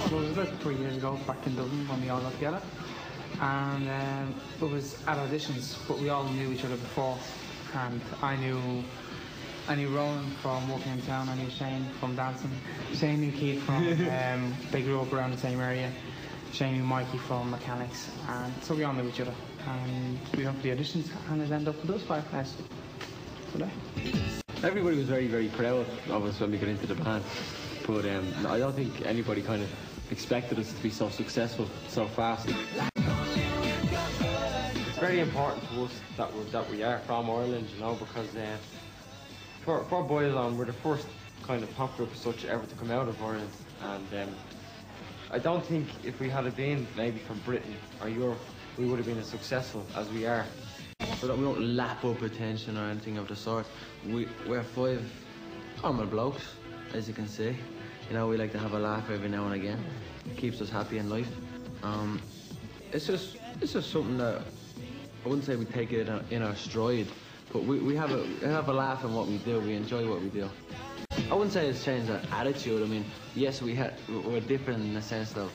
It was about 3 years ago, back in Dublin, when we all got together. And it was at auditions, but we all knew each other before. And I knew Rowan from working in town, I knew Shane from dancing. Shane knew Keith from, they grew up around the same area. Shane knew Mikey from mechanics, and so we all knew each other. And we went for the auditions, and it ended up with us 5 guys today. Everybody was very, very proud of us when we got into the band, but I don't think anybody kind of expected us to be so successful so fast. It's very important to us that we are from Ireland, you know, because for Boyzone, we're the first kind of pop group as such ever to come out of Ireland, and I don't think if we had been maybe from Britain or Europe, we would have been as successful as we are. We don't lap up attention or anything of the sort. We're 5 normal blokes, as you can see. You know, we like to have a laugh every now and again. It keeps us happy in life. It's just something that I wouldn't say we take it in our stride, but we have a laugh in what we do. We enjoy what we do. I wouldn't say it's changed our attitude. I mean, yes, we're different in the sense that,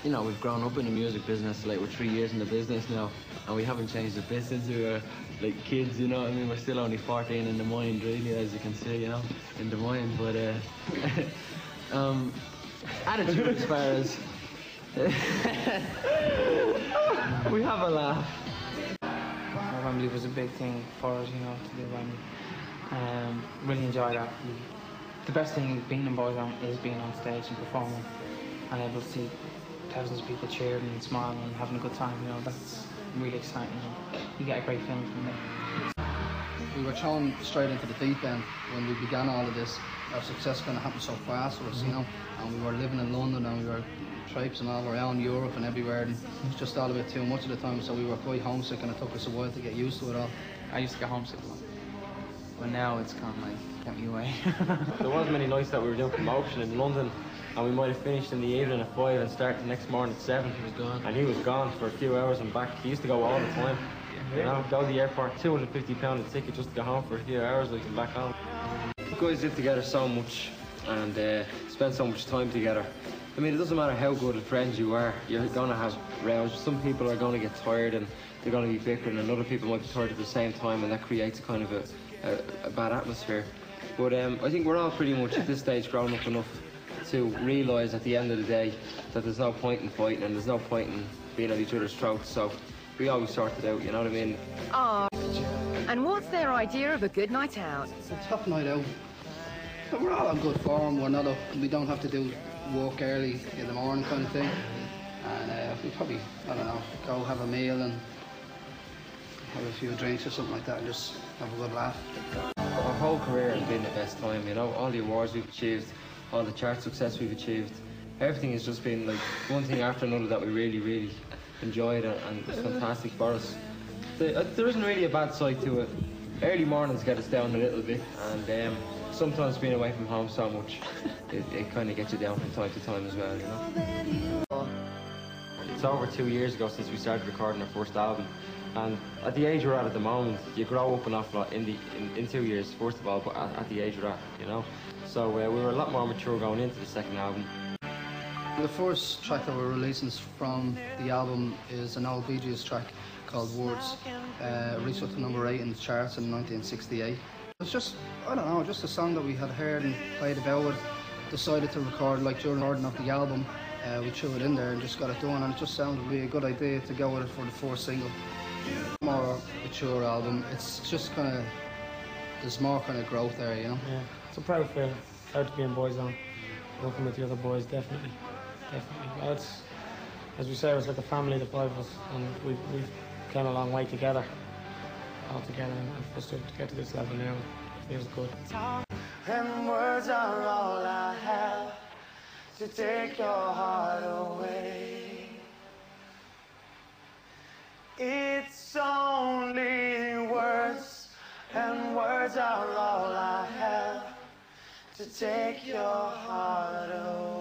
you know, we've grown up in the music business. Like, we're 3 years in the business now, and we haven't changed a bit since we were like kids, you know what I mean? We're still only 14 in the mind, really, as you can see, you know, in the mind. But attitude as far as we have a laugh. Wembley was a big thing for us, you know, to do Wembley. Really enjoyed that. The best thing being in Boyzone is being on stage and performing and able to see thousands of people cheering and smiling and having a good time, you know, that's really exciting. You get a great feeling from it. We were thrown straight into the deep end when we began all of this. Our success kind of happened so fast for us, you know, and we were living in London and we were traipsing all around Europe and everywhere, and it was just all a bit too much at the time, so we were quite homesick, and it took us a while to get used to it all. I used to get homesick a lot, but now it's kind of like, get me away. There wasn't many nights that we were doing promotion in London, and we might have finished in the evening at 5 and start the next morning at 7. He was gone. And he was gone for a few hours and back. He used to go all the time. You know, go to the airport, £250 a ticket just to go home for a few hours, like, and back home. You guys live together so much and spend so much time together. I mean, it doesn't matter how good of friends you are, you're going to have rows. Some people are going to get tired and they're going to be bickering, and other people might be tired at the same time, and that creates a kind of a bad atmosphere. But I think we're all pretty much at this stage grown up enough to realise at the end of the day that there's no point in fighting and there's no point in being at each other's throats, so we always sort it out, you know what I mean? And what's their idea of a good night out? It's a tough night out. But we're all on good form. We're not up, we don't have to do work early in the morning kind of thing. And we probably, I don't know, go have a meal and have a few drinks or something like that and just have a good laugh. Our whole career has been the best time, you know, all the awards we've achieved, all the chart success we've achieved. Everything has just been like one thing after another that we really, really enjoyed, and it's fantastic for us. There isn't really a bad side to it. Early mornings get us down a little bit, and sometimes being away from home so much, it kind of gets you down from time to time as well, you know. It's over 2 years ago since we started recording our first album, and at the age we're at the moment, you grow up an awful lot in 2 years, first of all, but at the age we're at, you know. So we were a lot more mature going into the second album. The first track that we're releasing from the album is an old Bee Gees track called Words. Reached up to number 8 in the charts in 1968. It was just, I don't know, just a song that we had heard and played about with. Decided to record, like during the recording of the album, we threw it in there and just got it done, and it just sounded really a good idea to go with it for the first single. More mature album, it's just kind of, there's more kind of growth there, you know? Yeah, it's a proud feeling, proud to be in Boyzone, working with the other boys, definitely. Definitely. Well, it's, as we say, it was like a family, the 5 of us, and we've came a long way together, all together, and for us to get to this level now, it feels good. And words are all I have to take your heart away. It's only words, and words are all I have to take your heart away.